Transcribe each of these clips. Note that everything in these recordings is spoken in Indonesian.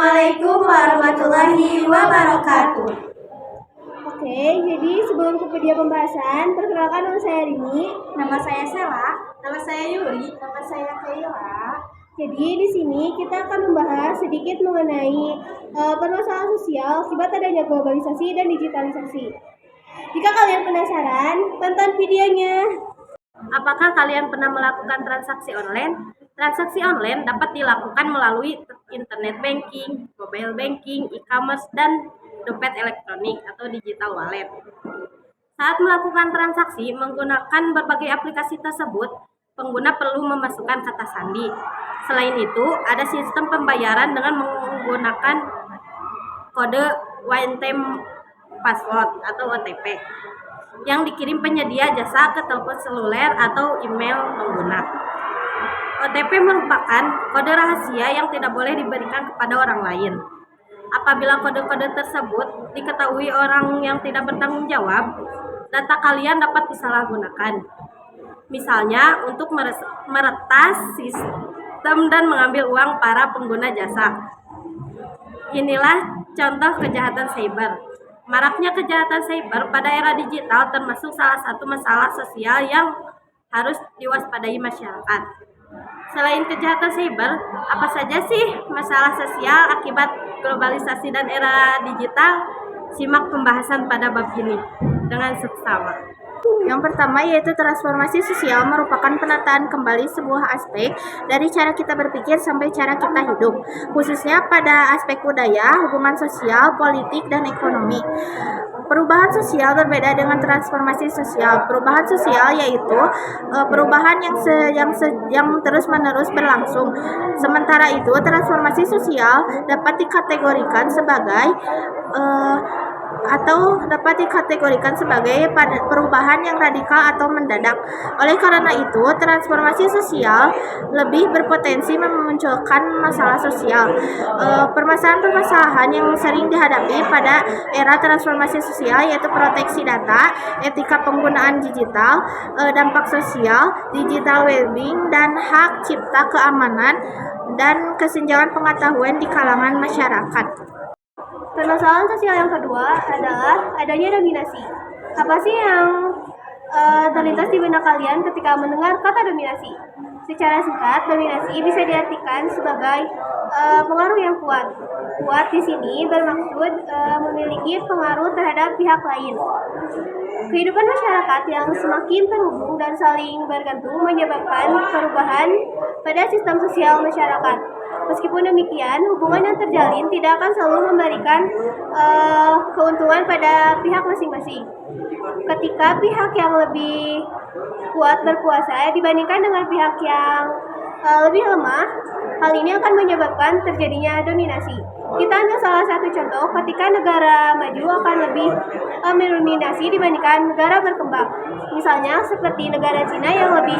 Assalamualaikum warahmatullahi wabarakatuh. Oke, jadi sebelum ke video pembahasan, perkenalkan nama saya Rini. Nama saya Sela. Nama saya Yuri. Nama saya Kayla. Jadi di sini kita akan membahas sedikit mengenai permasalahan sosial akibat adanya globalisasi dan digitalisasi. Jika kalian penasaran, tonton videonya. Apakah kalian pernah melakukan transaksi online? Transaksi online dapat dilakukan melalui internet banking, mobile banking, e-commerce, dan dompet elektronik atau digital wallet. Saat melakukan transaksi menggunakan berbagai aplikasi tersebut, pengguna perlu memasukkan kata sandi. Selain itu, ada sistem pembayaran dengan menggunakan kode one time password atau OTP yang dikirim penyedia jasa ke telepon seluler atau email pengguna. OTP merupakan kode rahasia yang tidak boleh diberikan kepada orang lain. Apabila kode-kode tersebut diketahui orang yang tidak bertanggung jawab, data kalian dapat disalahgunakan. Misalnya untuk meretas sistem dan mengambil uang para pengguna jasa. Inilah contoh kejahatan cyber. Maraknya kejahatan cyber pada era digital termasuk salah satu masalah sosial yang harus diwaspadai masyarakat. Selain kejahatan cyber, apa saja sih masalah sosial akibat globalisasi dan era digital? Simak pembahasan pada bab ini dengan seksama. Yang pertama yaitu transformasi sosial merupakan penataan kembali sebuah aspek dari cara kita berpikir sampai cara kita hidup, khususnya pada aspek budaya, hubungan sosial, politik, dan ekonomi. Perubahan sosial berbeda dengan transformasi sosial. Perubahan sosial yaitu perubahan yang terus-menerus berlangsung. Sementara itu, transformasi sosial dapat dikategorikan sebagai perubahan yang radikal atau mendadak. Oleh karena itu, transformasi sosial lebih berpotensi memunculkan masalah sosial. Permasalahan-permasalahan yang sering dihadapi pada era transformasi sosial yaitu proteksi data, etika penggunaan digital, dampak sosial, digital well-being, dan hak cipta keamanan dan kesenjangan pengetahuan di kalangan masyarakat. Permasalahan sosial yang kedua adalah adanya dominasi. Apa sih yang terlintas di benak kalian ketika mendengar kata dominasi? Secara singkat, dominasi bisa diartikan sebagai pengaruh yang kuat. Kuat di sini bermaksud memiliki pengaruh terhadap pihak lain. Kehidupan masyarakat yang semakin terhubung dan saling bergantung menyebabkan perubahan pada sistem sosial masyarakat. Meskipun demikian, hubungan yang terjalin tidak akan selalu memberikan keuntungan pada pihak masing-masing. Ketika pihak yang lebih kuat berkuasa dibandingkan dengan pihak yang lebih lemah, hal ini akan menyebabkan terjadinya dominasi. Kita ambil salah satu contoh ketika negara maju akan lebih mendominasi dibandingkan negara berkembang. Misalnya seperti negara Cina yang lebih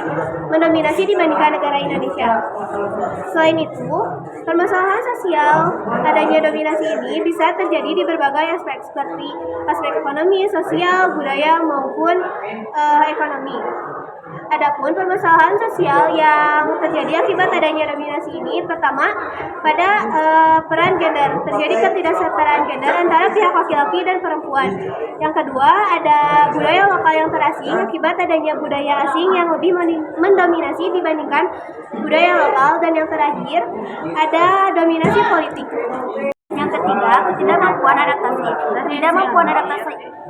mendominasi dibandingkan negara Indonesia. Selain itu, permasalahan sosial adanya dominasi ini bisa terjadi di berbagai aspek seperti aspek ekonomi, sosial, budaya maupun ekonomi. Adapun permasalahan sosial yang terjadi akibat adanya dominasi ini, pertama pada peran gender, terjadi ketidaksetaraan gender antara pihak laki-laki dan perempuan. Yang kedua, ada budaya lokal yang terasing akibat adanya budaya asing yang lebih mendominasi dibandingkan budaya lokal. Dan yang terakhir, ada dominasi politik. Yang ketiga, ketidakmampuan adaptasi. Ketidakmampuan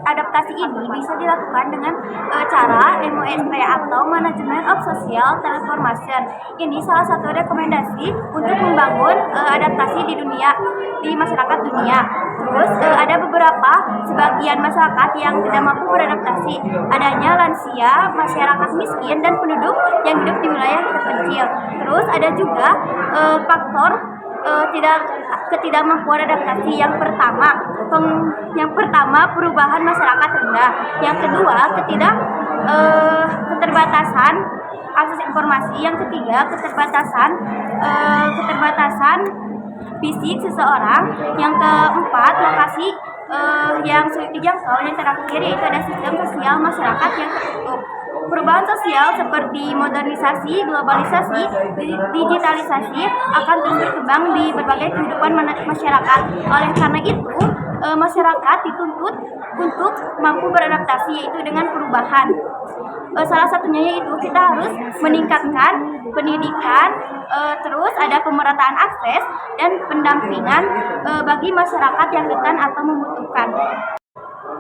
adaptasi ini bisa dilakukan dengan cara MOST atau Management of Social Transformation. Ini salah satu rekomendasi untuk membangun adaptasi di masyarakat dunia. Terus ada sebagian masyarakat yang tidak mampu beradaptasi. Adanya lansia, masyarakat miskin, dan penduduk yang hidup di wilayah terpencil. Terus ada juga faktor ketidakmampuan adaptasi. Yang pertama perubahan masyarakat rendah. Yang kedua keterbatasan akses informasi. Yang ketiga keterbatasan fisik seseorang. Yang keempat lokasi yang sulit dijangkau. Yang terakhir yaitu ada sistem sosial masyarakat yang tertutup. Perubahan sosial seperti modernisasi, globalisasi, digitalisasi akan terus berkembang di berbagai kehidupan masyarakat. Oleh karena itu, masyarakat dituntut untuk mampu beradaptasi, yaitu dengan perubahan. Salah satunya yaitu kita harus meningkatkan pendidikan, terus ada pemerataan akses dan pendampingan bagi masyarakat yang rentan atau membutuhkan.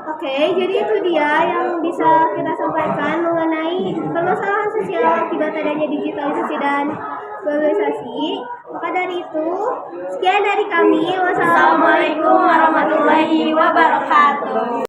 Oke, jadi itu dia yang bisa kita sampaikan mengenai permasalahan sosial akibat adanya digitalisasi dan globalisasi. Maka dari itu, sekian dari kami. Wassalamualaikum warahmatullahi wabarakatuh.